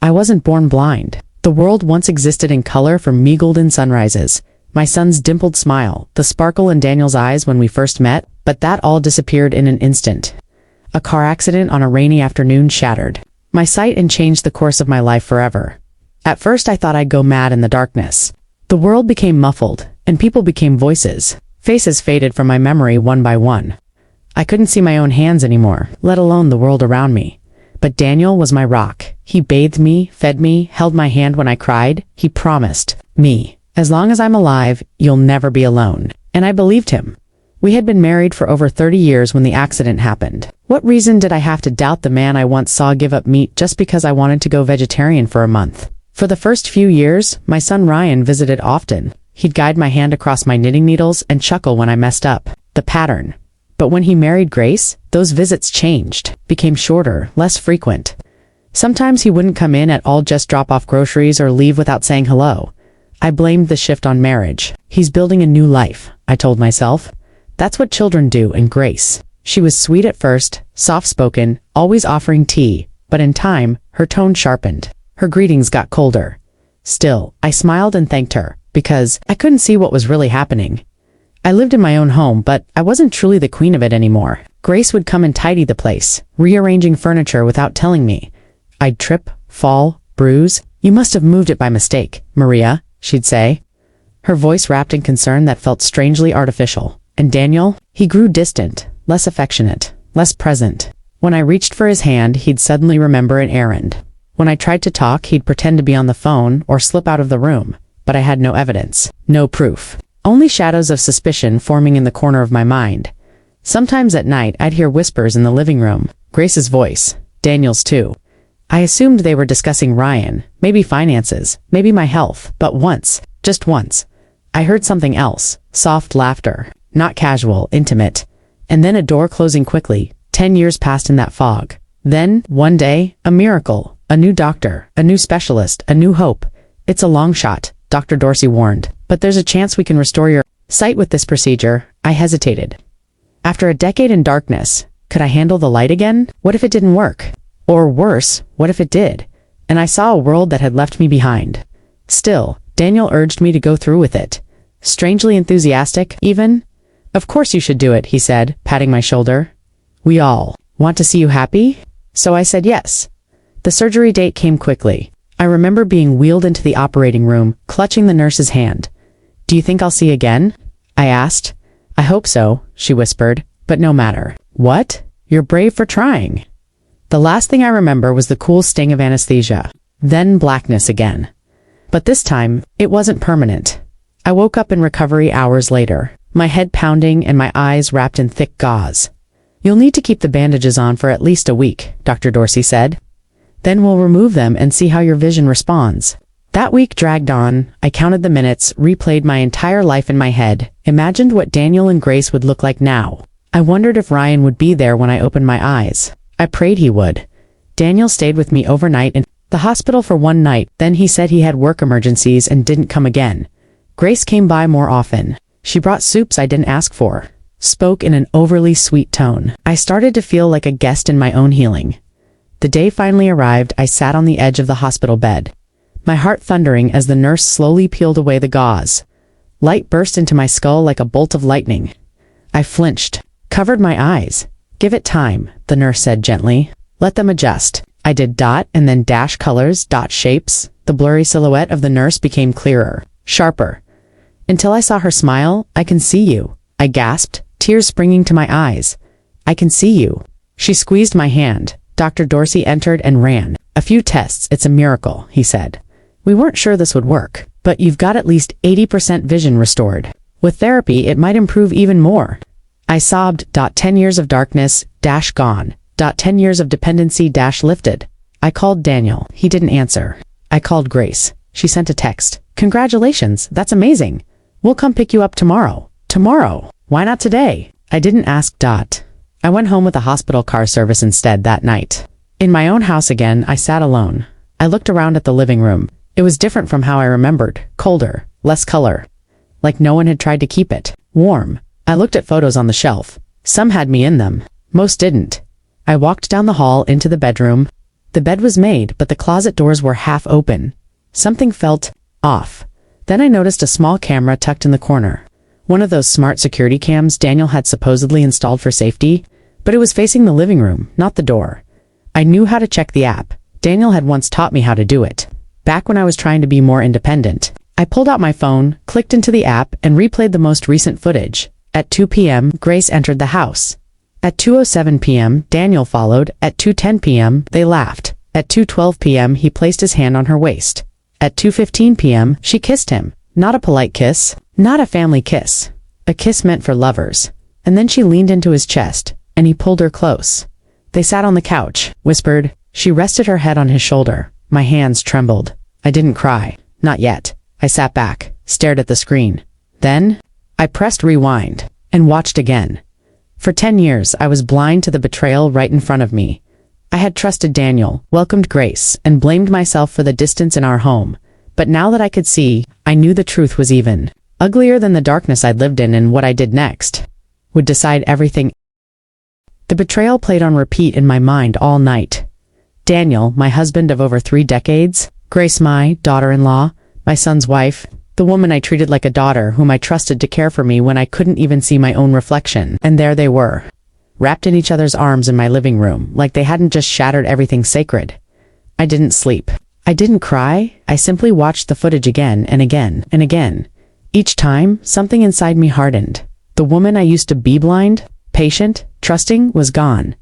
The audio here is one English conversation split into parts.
I wasn't born blind. The world once existed in color for me golden sunrises, my son's dimpled smile, the sparkle in Daniel's eyes when we first met, but that all disappeared in an instant. A car accident on a rainy afternoon shattered my sight and changed the course of my life forever. At first I thought I'd go mad in the darkness. The world became muffled, and people became voices. Faces faded from my memory one by one. I couldn't see my own hands anymore, let alone the world around me. But Daniel was my rock. He bathed me, fed me, held my hand when I cried. He promised me, as long as I'm alive, you'll never be alone. And I believed him. We had been married for over 30 years when the accident happened. What reason did I have to doubt the man I once saw give up meat just because I wanted to go vegetarian for a month? For the first few years, my son Ryan visited often. He'd guide my hand across my knitting needles and chuckle when I messed up. The pattern. But when he married Grace, those visits changed, became shorter, less frequent. Sometimes he wouldn't come in at all, just drop off groceries or leave without saying hello. I blamed the shift on marriage. He's building a new life, I told myself. That's what children do. And Grace. She was sweet at first, soft-spoken, always offering tea, but in time, her tone sharpened. Her greetings got colder. Still, I smiled and thanked her, because I couldn't see what was really happening. I lived in my own home, but I wasn't truly the queen of it anymore. Grace would come and tidy the place, rearranging furniture without telling me. I'd trip, fall, bruise. You must have moved it by mistake, Maria, she'd say. Her voice wrapped in concern that felt strangely artificial. And Daniel? He grew distant, less affectionate, less present. When I reached for his hand, he'd suddenly remember an errand. When I tried to talk, he'd pretend to be on the phone or slip out of the room. But I had no evidence, no proof. Only shadows of suspicion forming in the corner of my mind. Sometimes at night, I'd hear whispers in the living room. Grace's voice. Daniel's too. I assumed they were discussing Ryan, maybe finances, maybe my health, but once, just once, I heard something else. Soft laughter. Not casual, intimate. And then a door closing quickly. 10 years passed in that fog. Then, one day, a miracle. A new doctor, a new specialist, a new hope. It's a long shot, Dr. Dorsey warned, but there's a chance we can restore your sight with this procedure. I hesitated. After a decade in darkness, could I handle the light again? What if it didn't work? Or worse, what if it did? And I saw a world that had left me behind. Still, Daniel urged me to go through with it. Strangely enthusiastic, even. Of course you should do it, he said, patting my shoulder. We all want to see you happy? So I said yes. The surgery date came quickly. I remember being wheeled into the operating room, clutching the nurse's hand. Do you think I'll see again? I asked. I hope so, she whispered, but no matter. What? You're brave for trying. The last thing I remember was the cool sting of anesthesia. Then blackness again. But this time, it wasn't permanent. I woke up in recovery hours later, my head pounding and my eyes wrapped in thick gauze. You'll need to keep the bandages on for at least a week, Dr. Dorsey said. Then we'll remove them and see how your vision responds. That week dragged on. I counted the minutes, replayed my entire life in my head, imagined what Daniel and Grace would look like now. I wondered if Ryan would be there when I opened my eyes. I prayed he would. Daniel stayed with me overnight in the hospital for one night, then he said he had work emergencies and didn't come again. Grace came by more often. She brought soups I didn't ask for, spoke in an overly sweet tone. I started to feel like a guest in my own healing. The day finally arrived, I sat on the edge of the hospital bed, my heart thundering as the nurse slowly peeled away the gauze. Light burst into my skull like a bolt of lightning. I flinched, covered my eyes. Give it time, the nurse said gently. Let them adjust. I did dot and then dash colors, dot shapes. The blurry silhouette of the nurse became clearer, sharper. Until I saw her smile. I can see you, I gasped, tears springing to my eyes. I can see you. She squeezed my hand. Dr. Dorsey entered and ran. A few tests, it's a miracle, he said. We weren't sure this would work, but you've got at least 80% vision restored. With therapy, it might improve even more. I sobbed. 10 years of darkness, dash gone. 10 years of dependency, dash lifted. I called Daniel. He didn't answer. I called Grace. She sent a text. Congratulations, that's amazing. We'll come pick you up tomorrow. Tomorrow? Why not today? I didn't ask. I went home with a hospital car service instead that night. In my own house again, I sat alone. I looked around at the living room. It was different from how I remembered. Colder, less color. Like no one had tried to keep it warm. I looked at photos on the shelf. Some had me in them. Most didn't. I walked down the hall into the bedroom. The bed was made, but the closet doors were half open. Something felt off. Then I noticed a small camera tucked in the corner. One of those smart security cams Daniel had supposedly installed for safety, but it was facing the living room, not the door. I knew how to check the app. Daniel had once taught me how to do it. Back when I was trying to be more independent. I pulled out my phone, clicked into the app, and replayed the most recent footage. At 2 p.m., Grace entered the house. At 2:07 p.m., Daniel followed. At 2:10 p.m., they laughed. At 2:12 p.m., he placed his hand on her waist. At 2:15 p.m., she kissed him. Not a polite kiss, not a family kiss. A kiss meant for lovers. And then she leaned into his chest, and he pulled her close. They sat on the couch, whispered. She rested her head on his shoulder. My hands trembled. I didn't cry. Not yet. I sat back, stared at the screen. Then, I pressed rewind, and watched again. For 10 years, I was blind to the betrayal right in front of me. I had trusted Daniel, welcomed Grace, and blamed myself for the distance in our home. But now that I could see, I knew the truth was even uglier than the darkness I'd lived in, and what I did next would decide everything. The betrayal played on repeat in my mind all night. Daniel, my husband of over 3 decades, Grace, my daughter-in-law, my son's wife, the woman I treated like a daughter whom I trusted to care for me when I couldn't even see my own reflection. And there they were, wrapped in each other's arms in my living room, like they hadn't just shattered everything sacred. I didn't sleep. I didn't cry. I simply watched the footage again and again and again. Each time, something inside me hardened. The woman I used to be blind, patient, trusting, was gone.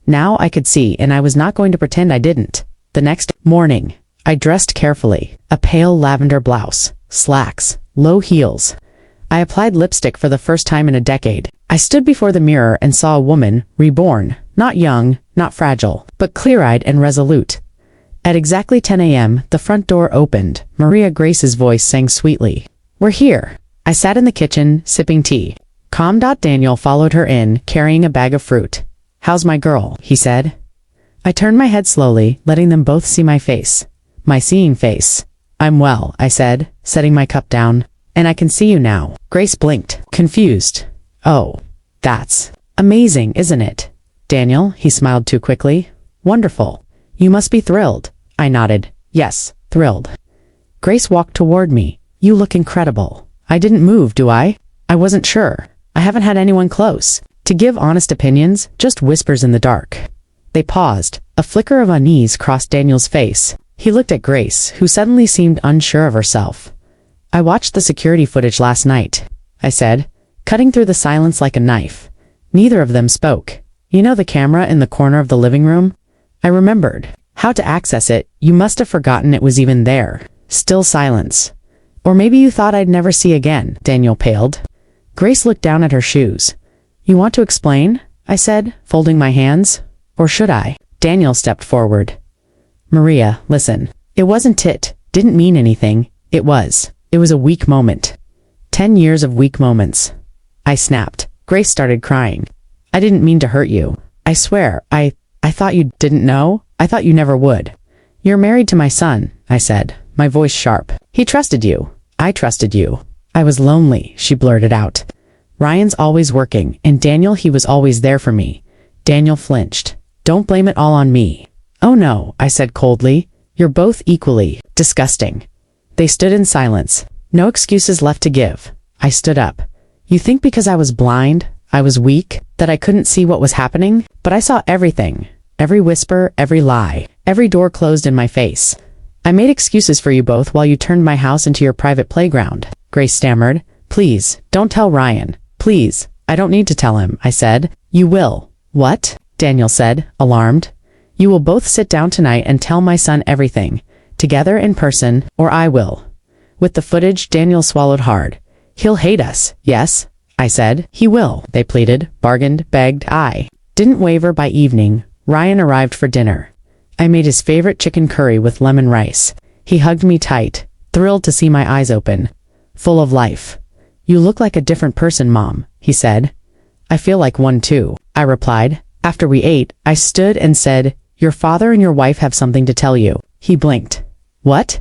Now I could see, and I was not going to pretend I didn't. The next morning, I dressed carefully. A pale lavender blouse, slacks, low heels. I applied lipstick for the first time in a decade. I stood before the mirror and saw a woman, reborn, not young, not fragile, but clear-eyed and resolute. At exactly 10 a.m., the front door opened. Maria Grace's voice sang sweetly. "We're here." I sat in the kitchen, sipping tea. Calm. Daniel followed her in, carrying a bag of fruit. "How's my girl?" he said. I turned my head slowly, letting them both see my face. My seeing face. "I'm well," I said, setting my cup down. "And I can see you now." Grace blinked, confused. "Oh, that's amazing, isn't it?" "Daniel," he smiled too quickly. "Wonderful. You must be thrilled." I nodded. "Yes, thrilled." Grace walked toward me. "You look incredible." I didn't move, do I? I wasn't sure. I haven't had anyone close to give honest opinions, just whispers in the dark. They paused. A flicker of unease crossed Daniel's face. He looked at Grace, who suddenly seemed unsure of herself. "I watched the security footage last night," I said, cutting through the silence like a knife. Neither of them spoke. "You know the camera in the corner of the living room?" I remembered how to access it. "You must have forgotten it was even there." Still silence. "Or maybe you thought I'd never see again." Daniel paled. Grace looked down at her shoes. "You want to explain?" I said, folding my hands. "Or should I?" Daniel stepped forward. "Maria, listen. It wasn't didn't mean anything. It was a weak moment. 10 years of weak moments." I snapped. Grace started crying. "I didn't mean to hurt you. I swear, I thought you didn't know. I thought you never would. You're married to my son," I said, my voice sharp. "He trusted you. I trusted you. I was lonely," she blurted out. "Ryan's always working, and Daniel, he was always there for me." Daniel flinched. "Don't blame it all on me." "Oh no," I said coldly. "You're both equally disgusting." They stood in silence. No excuses left to give. I stood up. "You think because I was blind, I was weak, that I couldn't see what was happening? But I saw everything. Every whisper, every lie, every door closed in my face. I made excuses for you both while you turned my house into your private playground." Grace stammered. "Please, don't tell Ryan. Please." "I don't need to tell him," I said. "You will." "What?" Daniel said, alarmed. "You will both sit down tonight and tell my son everything, together in person, or I will." With the footage, Daniel swallowed hard. "He'll hate us." "Yes," I said. "He will." They pleaded, bargained, begged. I didn't waver. By evening, Ryan arrived for dinner. I made his favorite chicken curry with lemon rice. He hugged me tight, thrilled to see my eyes open, full of life. "You look like a different person, Mom," he said. "I feel like one too," I replied. After we ate, I stood and said, "Your father and your wife have something to tell you." He blinked. "What?"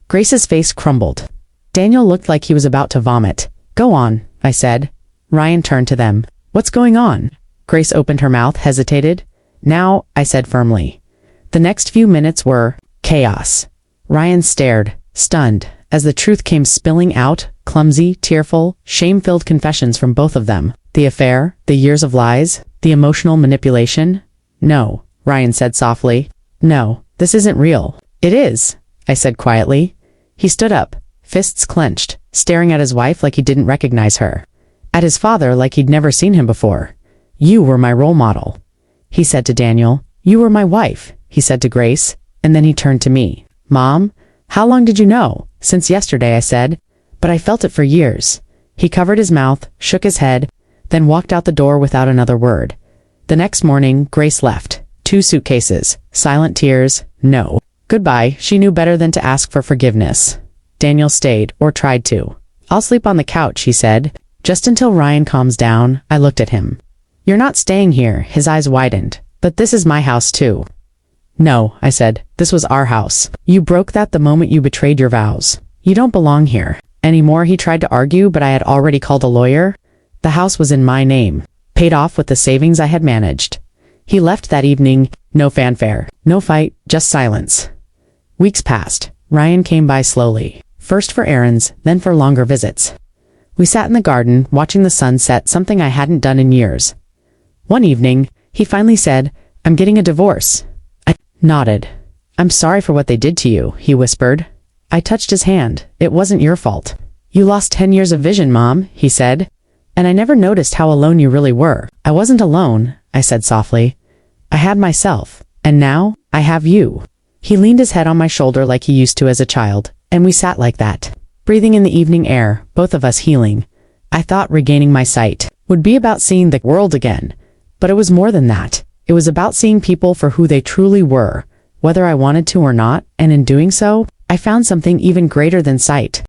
Grace's face crumbled. Daniel looked like he was about to vomit. "Go on," I said. Ryan turned to them. "What's going on?" Grace opened her mouth, hesitated. "Now," I said firmly. The next few minutes were chaos. Ryan stared, stunned, as the truth came spilling out, clumsy, tearful, shame-filled confessions from both of them. The affair, the years of lies, the emotional manipulation. No, Ryan said softly. No, this isn't real. It is, I said quietly. He stood up, fists clenched, staring at his wife like he didn't recognize her. At his father like he'd never seen him before. You were my role model, he said to Daniel. You were my wife, he said to Grace, and then he turned to me. Mom, how long did you know? Since yesterday, I said. But I felt it for years. He covered his mouth, shook his head, then walked out the door without another word. The next morning, Grace left. 2 suitcases, silent tears, no. Goodbye, she knew better than to ask for forgiveness. Daniel stayed, or tried to. I'll sleep on the couch, he said. Just until Ryan calms down, I looked at him. You're not staying here, his eyes widened. But this is my house too. No, I said, this was our house. You broke that the moment you betrayed your vows. You don't belong here. Anymore, he tried to argue, but I had already called a lawyer. The house was in my name, paid off with the savings I had managed. He left that evening, no fanfare, no fight, just silence. Weeks passed. Ryan came by slowly, first for errands, then for longer visits. We sat in the garden, watching the sun set, something I hadn't done in years. One evening, he finally said, I'm getting a divorce. I nodded. I'm sorry for what they did to you, he whispered. I touched his hand. It wasn't your fault. You lost 10 years of vision, Mom, he said. And I never noticed how alone you really were. I wasn't alone, I said softly. I had myself. And now, I have you. He leaned his head on my shoulder like he used to as a child, and we sat like that, breathing in the evening air, both of us healing. I thought regaining my sight would be about seeing the world again. But it was more than that. It was about seeing people for who they truly were, whether I wanted to or not, and in doing so, I found something even greater than sight.